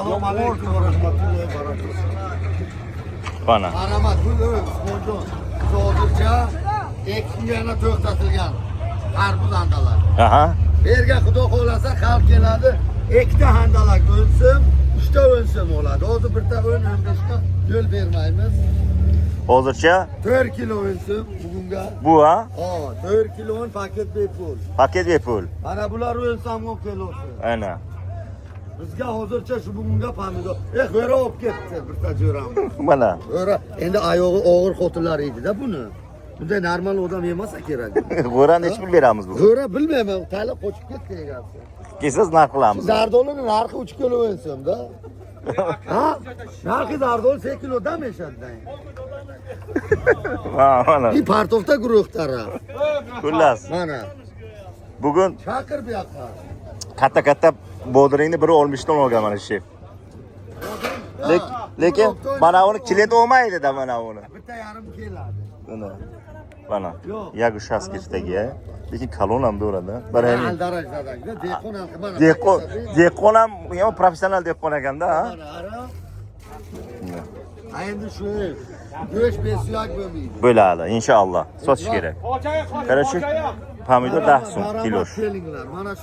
Assalomu alaykum va rahmatullohi va barakatuh. Bana. Marhamat, bu Usmonjon. Hozircha ekishga yana to'xtatilgan qarpuz handalar. Aha. Berga Xudo xohlasa xalq keladi. Ikkita handalak o'nsin, 3ta o'nsin bo'ladi. Hozir bitta 15 ta yo'l bermaymiz. Hozircha 4 kilo o'nsin bugunga. bu ha? Ha, 4 kilo paket bepul. Paket bepul. Mana bular o'nsam 10 kilosi. Ana. Bizga hozircha shu bugunga pomidor. G'o'ra olib ketdi bitta jo'ram. Mana. G'o'ra endi oyog'i og'ir xotinlar edi-da buni. Bunday normal odam yemasa kerak. G'o'rani hech pul beramiz bu. G'o'ra bilmayman, tayla qochib ketdi egasi. Kelsangiz narx qilamiz. Zardolini narxi 3 kilo o'nso'mda. Ha? Narxi zardol 8 kilodan eshaddan. Ha, mana. Bu partovda guruh taraf. Xullas. Mana. Bugun Chaqir bu yoqqa. katta bodringni biri olmishdan olgan mana shef. Lekin mana uni klient olmaydi-da mana uni. Bitta yarim keladi. Mana. Yo'q. Jak ushas ketdagi. Lekin kalon ham bo'ladi. Barani. Aldarajadagi dehqon ham mana. Dehqon ham professional dehqon ekanda, ha? Ha endi shu go'sht besuyak bo'lmaydi. Bo'ladi, inshaalloh. Sotish kerak. Qarashchi, pomidor 10 so'm kilosh. Kelinglar. Mana shu